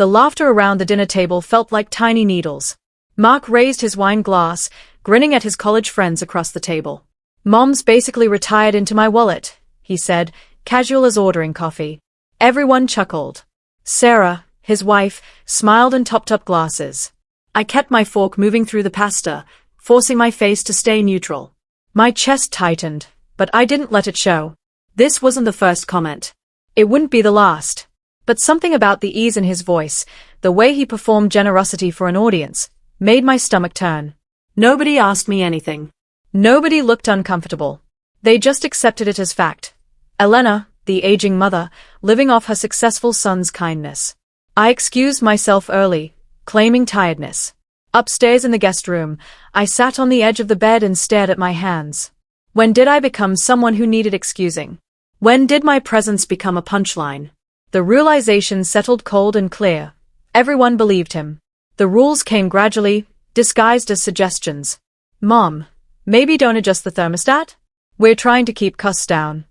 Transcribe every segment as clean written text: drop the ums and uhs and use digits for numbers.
The laughter around the dinner table felt like tiny needles. Mark raised his wine glass, grinning at his college friends across the table. "Mom's basically retired into my wallet," he said, casual as ordering coffee. Everyone chuckled. Sarah, his wife, smiled and topped up glasses. I kept my fork moving through the pasta, forcing my face to stay neutral. My chest tightened, but I didn't let it show. This wasn't the first comment. It wouldn't be the last. But something about the ease in his voice, the way he performed generosity for an audience, made my stomach turn. Nobody asked me anything. Nobody looked uncomfortable. They just accepted it as fact. Elena, the aging mother, living off her successful son's kindness. I excused myself early, claiming tiredness. Upstairs in the guest room, I sat on the edge of the bed and stared at my hands. When did I become someone who needed excusing? When did my presence become a punchline? The realization settled cold and clear. Everyone believed him. The rules came gradually, disguised as suggestions. "Mom, maybe don't adjust the thermostat? We're trying to keep costs down."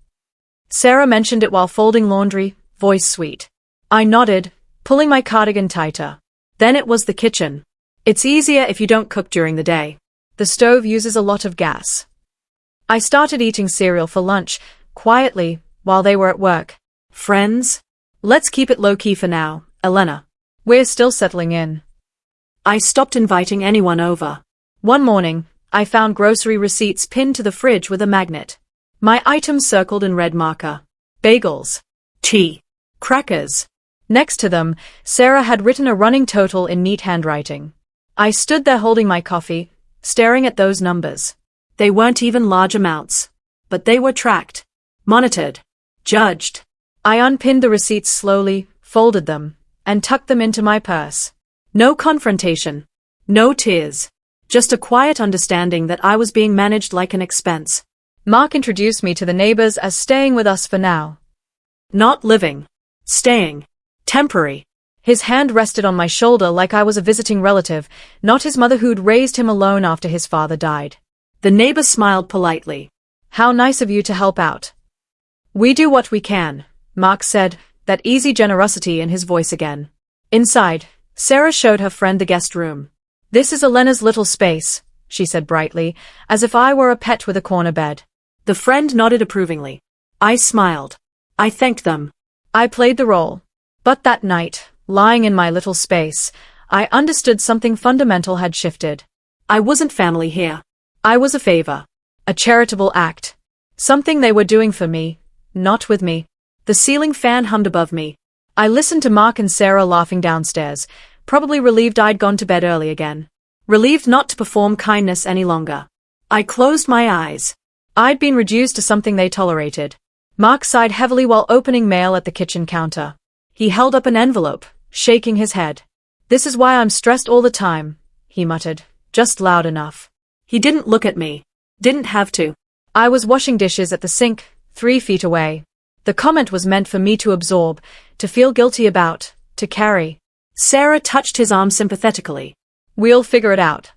Sarah mentioned it while folding laundry, voice sweet. I nodded, pulling my cardigan tighter. Then it was the kitchen. "It's easier if you don't cook during the day. The stove uses a lot of gas." I started eating cereal for lunch, quietly, while they were at work. "Friends? Let's keep it low-key for now, Elena. We're still settling in." I stopped inviting anyone over. One morning, I found grocery receipts pinned to the fridge with a magnet. My items circled in red marker. Bagels. Tea. Crackers. Next to them, Sarah had written a running total in neat handwriting. I stood there holding my coffee, staring at those numbers. They weren't even large amounts. But they were tracked. Monitored. Judged. I unpinned the receipts slowly, folded them, and tucked them into my purse. No confrontation. No tears. Just a quiet understanding that I was being managed like an expense. Mark introduced me to the neighbors as staying with us for now. Not living. Staying. Temporary. His hand rested on my shoulder like I was a visiting relative, not his mother who'd raised him alone after his father died. The neighbor smiled politely. "How nice of you to help out." "We do what we can," Mark said, that easy generosity in his voice again. Inside, Sarah showed her friend the guest room. "This is Elena's little space," she said brightly, as if I were a pet with a corner bed. The friend nodded approvingly. I smiled. I thanked them. I played the role. But that night, lying in my little space, I understood something fundamental had shifted. I wasn't family here. I was a favor. A charitable act. Something they were doing for me, not with me. The ceiling fan hummed above me. I listened to Mark and Sarah laughing downstairs, probably relieved I'd gone to bed early again. Relieved not to perform kindness any longer. I closed my eyes. I'd been reduced to something they tolerated. Mark sighed heavily while opening mail at the kitchen counter. He held up an envelope, shaking his head. "This is why I'm stressed all the time," he muttered, just loud enough. He didn't look at me. Didn't have to. I was washing dishes at the sink, 3 feet away. The comment was meant for me to absorb, to feel guilty about, to carry. Sarah touched his arm sympathetically. "We'll figure it out."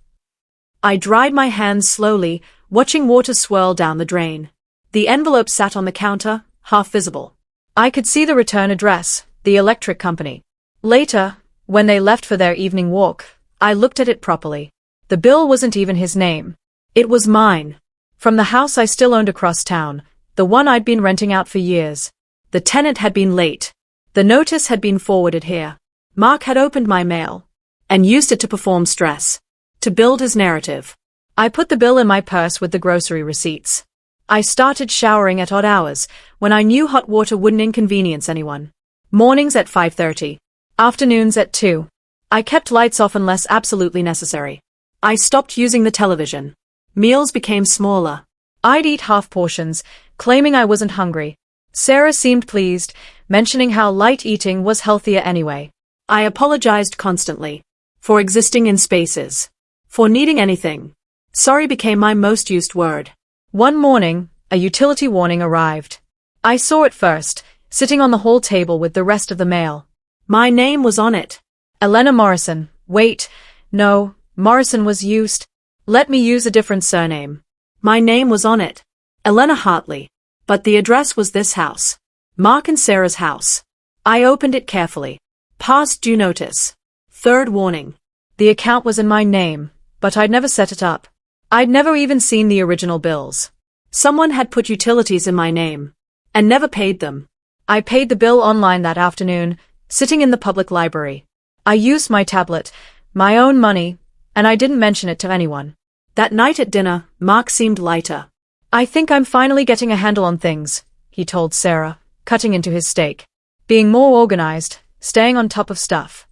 I dried my hands slowly, watching water swirl down the drain. The envelope sat on the counter, half visible. I could see the return address, the electric company. Later, when they left for their evening walk, I looked at it properly. The bill wasn't even his name. It was mine. From the house I still owned across town, the one I'd been renting out for years. The tenant had been late. The notice had been forwarded here. Mark had opened my mail and used it to perform stress, to build his narrative. I put the bill in my purse with the grocery receipts. I started showering at odd hours, when I knew hot water wouldn't inconvenience anyone. Mornings at 5:30. Afternoons at 2. I kept lights off unless absolutely necessary. I stopped using the television. Meals became smaller. I'd eat half portions, claiming I wasn't hungry. Sarah seemed pleased, mentioning how light eating was healthier anyway. I apologized constantly. For existing in spaces. For needing anything. Sorry became my most used word. One morning, a utility warning arrived. I saw it first, sitting on the hall table with the rest of the mail. My name was on it. Elena Morrison. Wait, no, Morrison was used. Let me use a different surname. My name was on it. Elena Hartley. But the address was this house. Mark and Sarah's house. I opened it carefully. Past due notice. Third warning. The account was in my name, but I'd never set it up. I'd never even seen the original bills. Someone had put utilities in my name and never paid them. I paid the bill online that afternoon, sitting in the public library. I used my tablet, my own money, and I didn't mention it to anyone. That night at dinner, Mark seemed lighter. I think I'm finally getting a handle on things, he told Sarah, cutting into his steak. Being more organized, staying on top of stuff.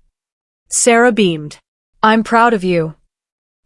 Sarah beamed. I'm proud of you.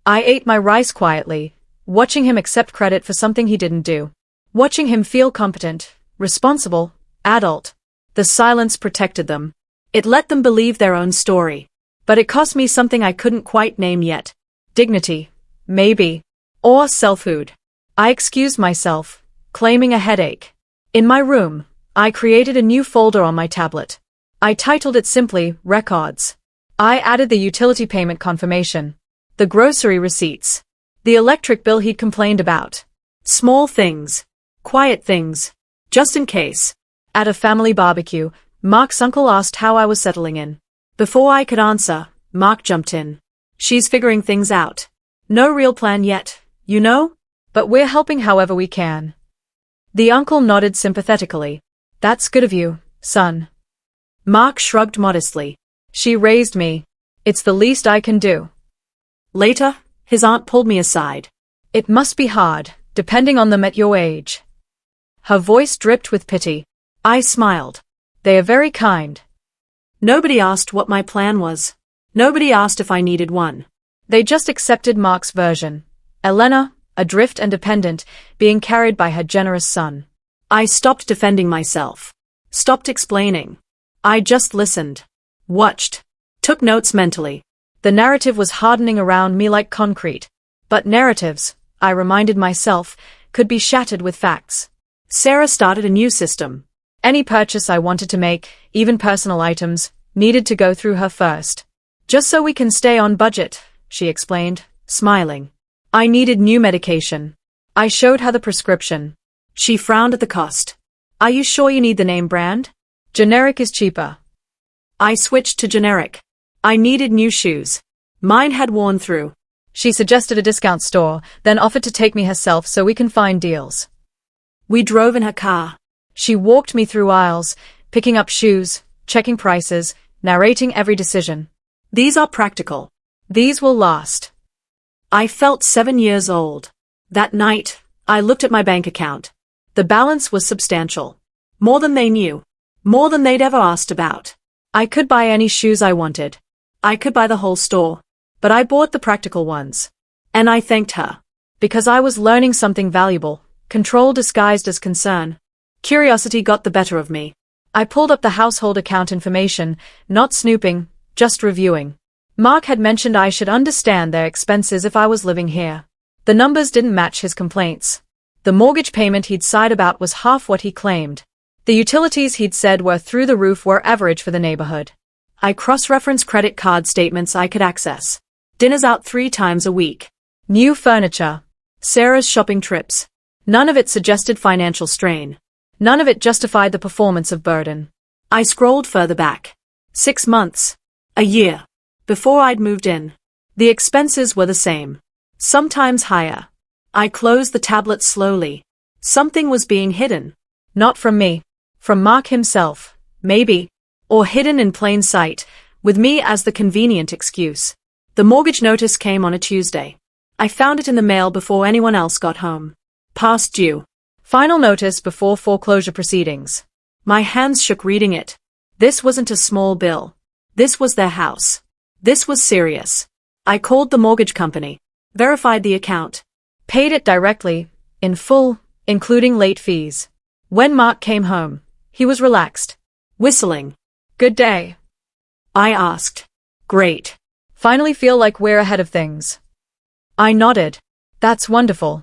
I ate my rice quietly, watching him accept credit for something he didn't do. Watching him feel competent, responsible, adult. The silence protected them. It let them believe their own story. But it cost me something I couldn't quite name yet. Dignity, maybe. Or selfhood. I excused myself, claiming a headache. In my room, I created a new folder on my tablet. I titled it simply, Records. I added the utility payment confirmation, the grocery receipts, the electric bill he'd complained about. Small things. Quiet things. Just in case. At a family barbecue, Mark's uncle asked how I was settling in. Before I could answer, Mark jumped in. She's figuring things out. No real plan yet, you know? But we're helping however we can. The uncle nodded sympathetically. That's good of you, son. Mark shrugged modestly. She raised me. It's the least I can do. Later, his aunt pulled me aside. It must be hard, depending on them at your age. Her voice dripped with pity. I smiled. They are very kind. Nobody asked what my plan was. Nobody asked if I needed one. They just accepted Mark's version. Elena, adrift and dependent, being carried by her generous son. I stopped defending myself. Stopped explaining. I just listened. Watched. Took notes mentally. The narrative was hardening around me like concrete. But narratives, I reminded myself, could be shattered with facts. Sarah started a new system. Any purchase I wanted to make, even personal items, needed to go through her first. Just so we can stay on budget, she explained, smiling. I needed new medication. I showed her the prescription. She frowned at the cost. Are you sure you need the name brand? Generic is cheaper. I switched to generic. I needed new shoes. Mine had worn through. She suggested a discount store, then offered to take me herself so we can find deals. We drove in her car. She walked me through aisles, picking up shoes, checking prices, narrating every decision. These are practical. These will last. I felt 7 years old. That night, I looked at my bank account. The balance was substantial. More than they knew. More than they'd ever asked about. I could buy any shoes I wanted. I could buy the whole store. But I bought the practical ones. And I thanked her. Because I was learning something valuable, control disguised as concern. Curiosity got the better of me. I pulled up the household account information, not snooping, just reviewing. Mark had mentioned I should understand their expenses if I was living here. The numbers didn't match his complaints. The mortgage payment he'd sighed about was half what he claimed. The utilities he'd said were through the roof were average for the neighborhood. I cross-referenced credit card statements I could access. Dinners out 3 times a week. New furniture. Sarah's shopping trips. None of it suggested financial strain. None of it justified the performance of burden. I scrolled further back. 6 months. A year. Before I'd moved in. The expenses were the same. Sometimes higher. I closed the tablet slowly. Something was being hidden. Not from me. From Mark himself, maybe. Or hidden in plain sight, with me as the convenient excuse. The mortgage notice came on a Tuesday. I found it in the mail before anyone else got home. Past due. Final notice before foreclosure proceedings. My hands shook reading it. This wasn't a small bill. This was their house. This was serious. I called the mortgage company. Verified the account. Paid it directly, in full, including late fees. When Mark came home, he was relaxed. Whistling. Good day. I asked. Great. Finally feel like we're ahead of things. I nodded. That's wonderful.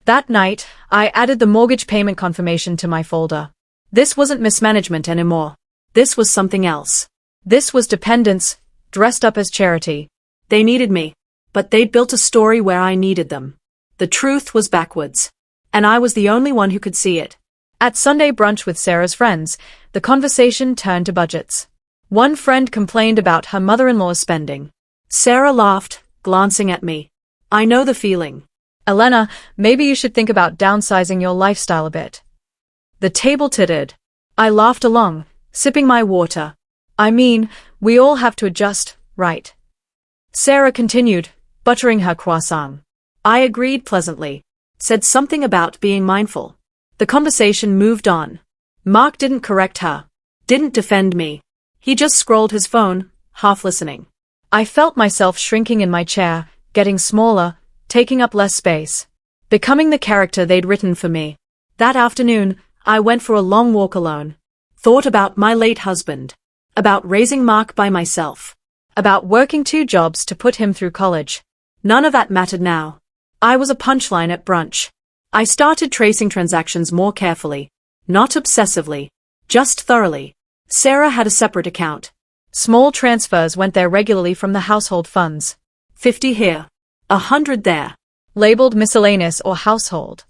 That night, I added the mortgage payment confirmation to my folder. This wasn't mismanagement anymore. This was something else. This was dependence, dressed up as charity. They needed me, but they'd built a story where I needed them. The truth was backwards. And I was the only one who could see it. At Sunday brunch with Sarah's friends, the conversation turned to budgets. One friend complained about her mother-in-law's spending. Sarah laughed, glancing at me. I know the feeling. Elena, maybe you should think about downsizing your lifestyle a bit. The table tittered. I laughed along, sipping my water. I mean, we all have to adjust, right? Sarah continued, buttering her croissant. I agreed pleasantly. Said something about being mindful. The conversation moved on. Mark didn't correct her. Didn't defend me. He just scrolled his phone, half listening. I felt myself shrinking in my chair, getting smaller, taking up less space. Becoming the character they'd written for me. That afternoon, I went for a long walk alone. Thought about my late husband. About raising Mark by myself. About working 2 jobs to put him through college. None of that mattered now. I was a punchline at brunch. I started tracing transactions more carefully. Not obsessively. Just thoroughly. Sarah had a separate account. Small transfers went there regularly from the household funds. 50 here. 100 there. Labeled miscellaneous or household.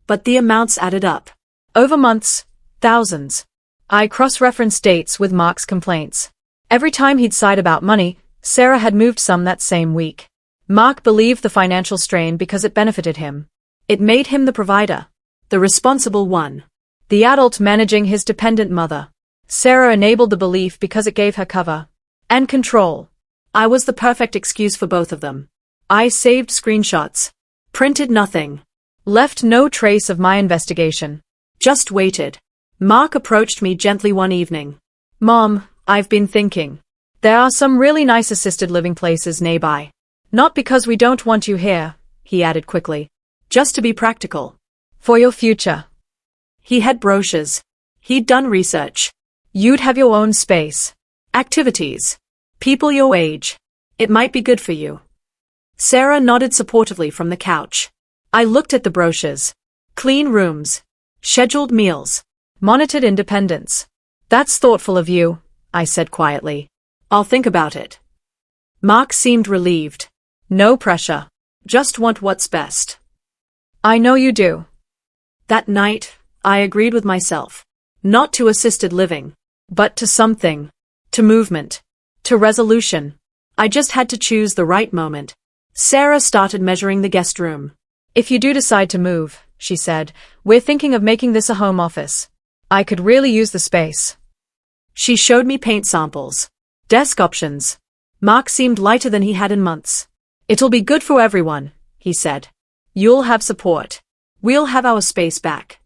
But the amounts added up. Over months, thousands. I cross-referenced dates with Mark's complaints. Every time he'd sighed about money, Sarah had moved some that same week. Mark believed the financial strain because it benefited him. It made him the provider. The responsible one. The adult managing his dependent mother. Sarah enabled the belief because it gave her cover. And control. I was the perfect excuse for both of them. I saved screenshots. Printed nothing. Left no trace of my investigation. Just waited. Mark approached me gently one evening. Mom, I've been thinking. There are some really nice assisted living places nearby. Not because we don't want you here, he added quickly. Just to be practical. For your future. He had brochures. He'd done research. You'd have your own space. Activities. People your age. It might be good for you. Sarah nodded supportively from the couch. I looked at the brochures. Clean rooms. Scheduled meals. Monitored independence. That's thoughtful of you, I said quietly. I'll think about it. Mark seemed relieved. No pressure. Just want what's best. I know you do. That night, I agreed with myself. Not to assisted living. But to something. To movement. To resolution. I just had to choose the right moment. Sarah started measuring the guest room. If you do decide to move, she said, we're thinking of making this a home office. I could really use the space. She showed me paint samples. Desk options. Mark seemed lighter than he had in months. It'll be good for everyone, he said. You'll have support. We'll have our space back.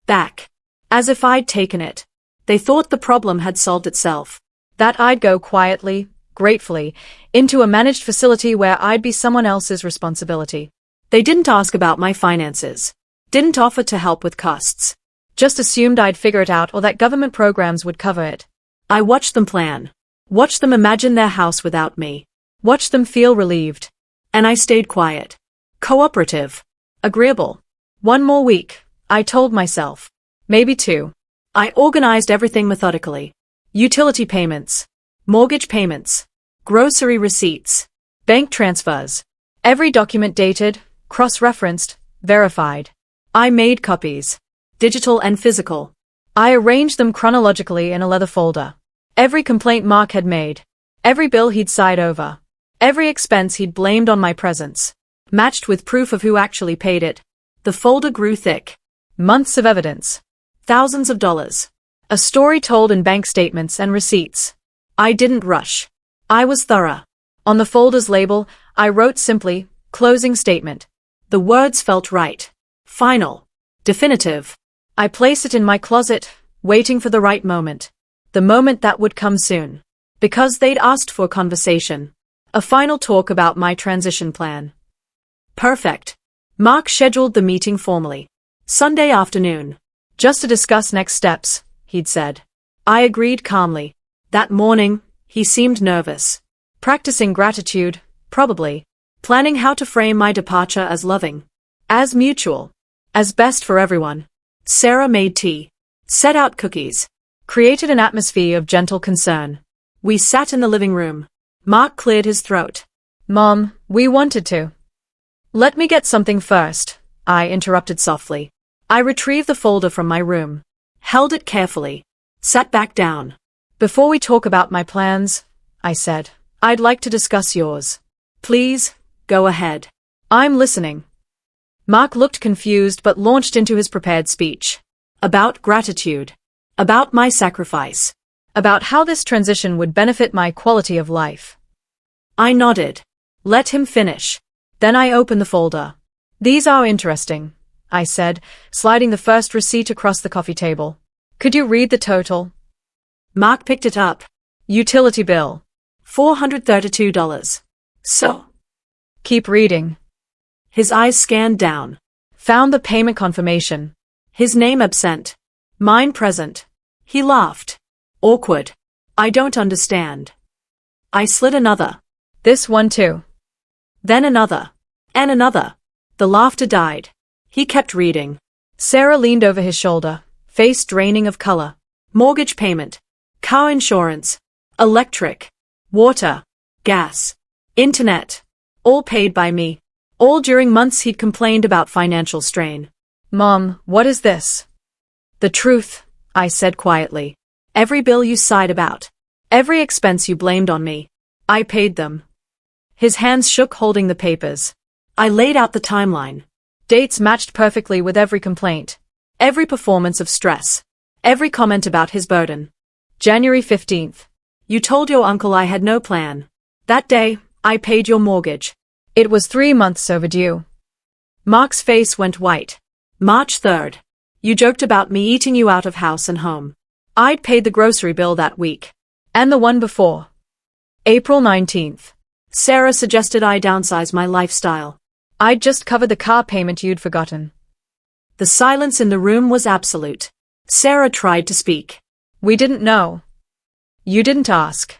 Back. As if I'd taken it. They thought the problem had solved itself. That I'd go quietly, gratefully, into a managed facility where I'd be someone else's responsibility. They didn't ask about my finances. Didn't offer to help with costs. Just assumed I'd figure it out or that government programs would cover it. I watched them plan. Watched them imagine their house without me. Watched them feel relieved. And I stayed quiet. Cooperative. Agreeable. 1 more week, I told myself. Maybe 2. I organized everything methodically. Utility payments. Mortgage payments. Grocery receipts. Bank transfers. Every document dated, cross-referenced, verified. I made copies. Digital and physical. I arranged them chronologically in a leather folder. Every complaint Mark had made. Every bill he'd sighed over. Every expense he'd blamed on my presence. Matched with proof of who actually paid it. The folder grew thick. Months of evidence. Thousands of dollars. A story told in bank statements and receipts. I didn't rush. I was thorough. On the folder's label, I wrote simply, closing statement. The words felt right. Final. Definitive. I placed it in my closet, waiting for the right moment. The moment that would come soon. Because they'd asked for a conversation. A final talk about my transition plan. Perfect. Mark scheduled the meeting formally. Sunday afternoon. Just to discuss next steps, he'd said. I agreed calmly. That morning, he seemed nervous. Practicing gratitude, probably. Planning how to frame my departure as loving. As mutual. As best for everyone. Sarah made tea. Set out cookies. Created an atmosphere of gentle concern. We sat in the living room. Mark cleared his throat. Mom, we wanted to. Let me get something first, I interrupted softly. I retrieved the folder from my room. Held it carefully. Sat back down. Before we talk about my plans, I said, I'd like to discuss yours. Please, go ahead. I'm listening. Mark looked confused but launched into his prepared speech. About gratitude. About my sacrifice. About how this transition would benefit my quality of life. I nodded. Let him finish. Then I opened the folder. These are interesting, I said, sliding the first receipt across the coffee table. Could you read the total? Mark picked it up. Utility bill. $432. So. Keep reading. His eyes scanned down. Found the payment confirmation. His name absent. Mine present. He laughed. Awkward. I don't understand. I slid another. This one too. Then another. And another. The laughter died. He kept reading. Sarah leaned over his shoulder, face draining of color. Mortgage payment. Car insurance. Electric. Water. Gas. Internet. All paid by me. All during months he'd complained about financial strain. Mom, what is this? The truth, I said quietly. Every bill you sighed about. Every expense you blamed on me. I paid them. His hands shook holding the papers. I laid out the timeline. Dates matched perfectly with every complaint. Every performance of stress. Every comment about his burden. January 15th. You told your uncle I had no plan. That day, I paid your mortgage. It was 3 months overdue. Mark's face went white. March 3rd. You joked about me eating you out of house and home. I'd paid the grocery bill that week. And the one before. April 19th. Sarah suggested I downsize my lifestyle. I'd just covered the car payment you'd forgotten. The silence in the room was absolute. Sarah tried to speak. We didn't know. You didn't ask.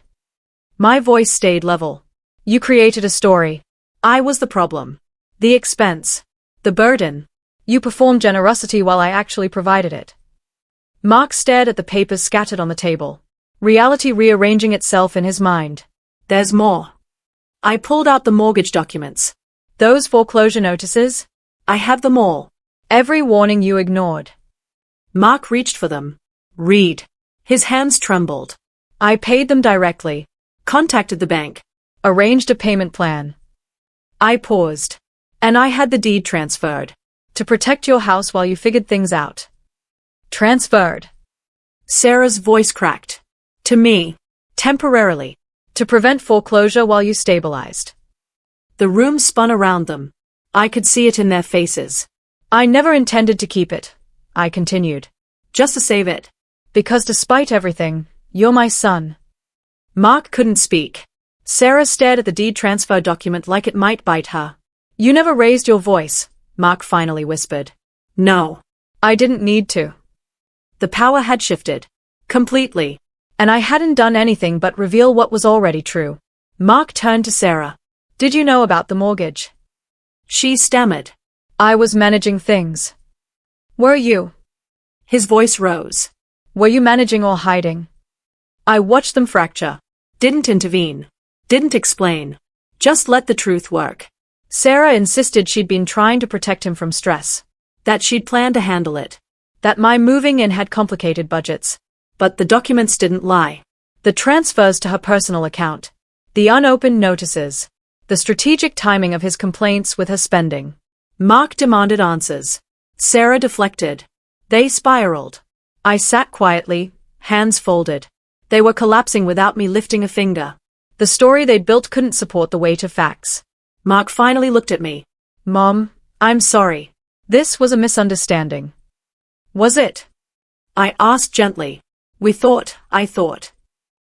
My voice stayed level. You created a story. I was the problem. The expense. The burden. You performed generosity while I actually provided it. Mark stared at the papers scattered on the table. Reality rearranging itself in his mind. There's more. I pulled out the mortgage documents. Those foreclosure notices? I have them all. Every warning you ignored. Mark reached for them. Read. His hands trembled. I paid them directly. Contacted the bank. Arranged a payment plan. I paused. And I had the deed transferred. To protect your house while you figured things out. Transferred. Sarah's voice cracked. To me. Temporarily. To prevent foreclosure while you stabilized. The room spun around them. I could see it in their faces. I never intended to keep it, I continued. Just to save it. Because despite everything, you're my son. Mark couldn't speak. Sarah stared at the deed transfer document like it might bite her. You never raised your voice, Mark finally whispered. No. I didn't need to. The power had shifted. Completely. And I hadn't done anything but reveal what was already true. Mark turned to Sarah. Did you know about the mortgage? She stammered. I was managing things. Were you? His voice rose. Were you managing or hiding? I watched them fracture. Didn't intervene. Didn't explain. Just let the truth work. Sarah insisted she'd been trying to protect him from stress. That she'd planned to handle it. That my moving in had complicated budgets. But the documents didn't lie. The transfers to her personal account. The unopened notices. The strategic timing of his complaints with her spending. Mark demanded answers. Sarah deflected. They spiraled. I sat quietly, hands folded. They were collapsing without me lifting a finger. The story they'd built couldn't support the weight of facts. Mark finally looked at me. Mom, I'm sorry. This was a misunderstanding. Was it? I asked gently. I thought.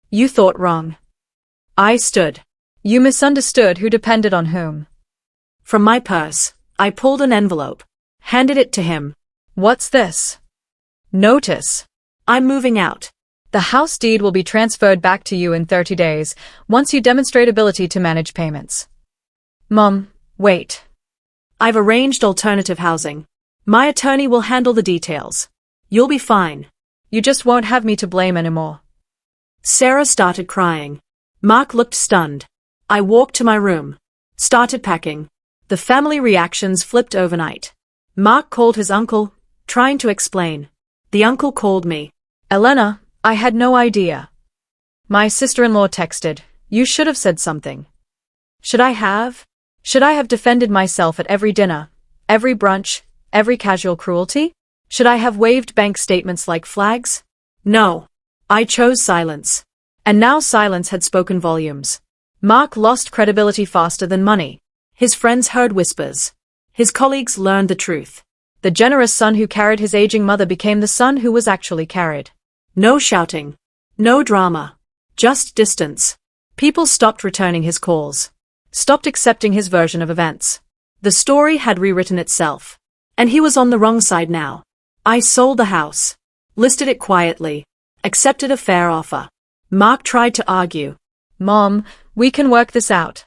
You thought wrong. I stood. You misunderstood who depended on whom. From my purse, I pulled an envelope. Handed it to him. What's this? Notice. I'm moving out. The house deed will be transferred back to you in 30 days, once you demonstrate ability to manage payments. Mom, wait. I've arranged alternative housing. My attorney will handle the details. You'll be fine. You just won't have me to blame anymore. Sarah started crying. Mark looked stunned. I walked to my room. Started packing. The family reactions flipped overnight. Mark called his uncle, trying to explain. The uncle called me. Elena, I had no idea. My sister-in-law texted, "You should have said something." Should I have? Should I have defended myself at every dinner, every brunch, every casual cruelty? Should I have waved bank statements like flags? No. I chose silence. And now silence had spoken volumes. Mark lost credibility faster than money. His friends heard whispers. His colleagues learned the truth. The generous son who carried his aging mother became the son who was actually carried. No shouting. No drama. Just distance. People stopped returning his calls. Stopped accepting his version of events. The story had rewritten itself. And he was on the wrong side now. I sold the house. Listed it quietly. Accepted a fair offer. Mark tried to argue. "Mom, we can work this out."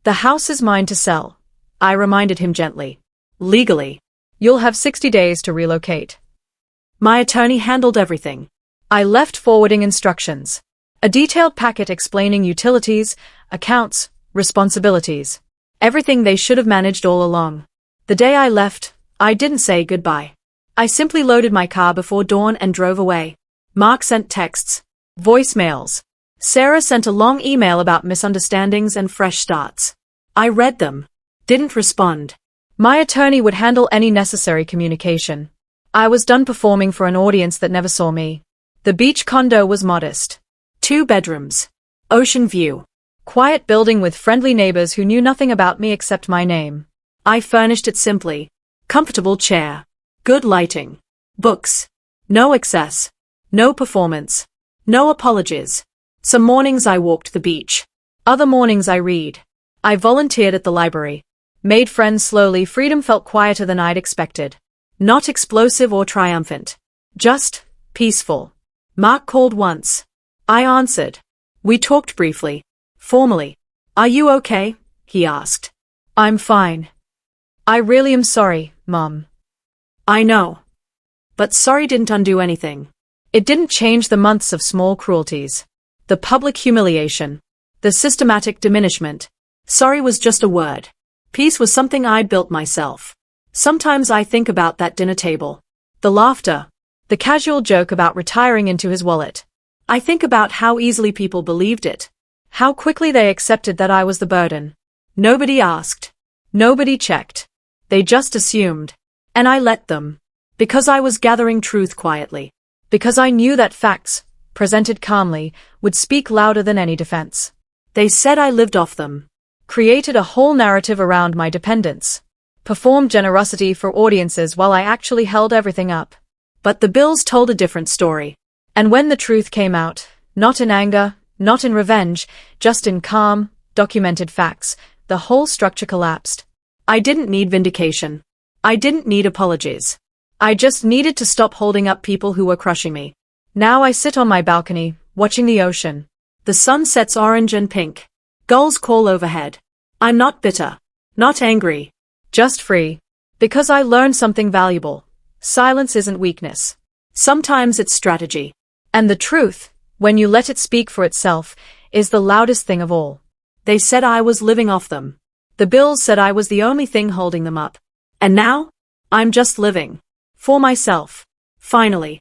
"The house is mine to sell," I reminded him gently. "Legally. You'll have 60 days to relocate." My attorney handled everything. I left forwarding instructions. A detailed packet explaining utilities, accounts, responsibilities. Everything they should have managed all along. The day I left, I didn't say goodbye. I simply loaded my car before dawn and drove away. Mark sent texts, voicemails. Sarah sent a long email about misunderstandings and fresh starts. I read them. Didn't respond. My attorney would handle any necessary communication. I was done performing for an audience that never saw me. The beach condo was modest. 2 bedrooms. Ocean view. Quiet building with friendly neighbors who knew nothing about me except my name. I furnished it simply. Comfortable chair. Good lighting. Books. No excess. No performance. No apologies. Some mornings I walked the beach. Other mornings I read. I volunteered at the library. Made friends slowly. Freedom felt quieter than I'd expected. Not explosive or triumphant. Just peaceful. Mark called once. I answered. We talked briefly. Formally. "Are you okay?" he asked. "I'm fine. I really am sorry, Mom." "I know. But sorry didn't undo anything." It didn't change the months of small cruelties. The public humiliation. The systematic diminishment. Sorry was just a word. Peace was something I'd built myself. Sometimes I think about that dinner table. The laughter. The casual joke about retiring into his wallet. I think about how easily people believed it. How quickly they accepted that I was the burden. Nobody asked. Nobody checked. They just assumed. And I let them. Because I was gathering truth quietly. Because I knew that facts, presented calmly, would speak louder than any defense. They said I lived off them. Created a whole narrative around my dependence. Performed generosity for audiences while I actually held everything up. But the bills told a different story. And when the truth came out, not in anger, not in revenge, just in calm, documented facts, the whole structure collapsed. I didn't need vindication. I didn't need apologies. I just needed to stop holding up people who were crushing me. Now I sit on my balcony, watching the ocean. The sun sets orange and pink. Gulls call overhead. I'm not bitter. Not angry. Just free. Because I learned something valuable. Silence isn't weakness. Sometimes it's strategy. And the truth, when you let it speak for itself, is the loudest thing of all. They said I was living off them. The bills said I was the only thing holding them up. And now? I'm just living. For myself. Finally.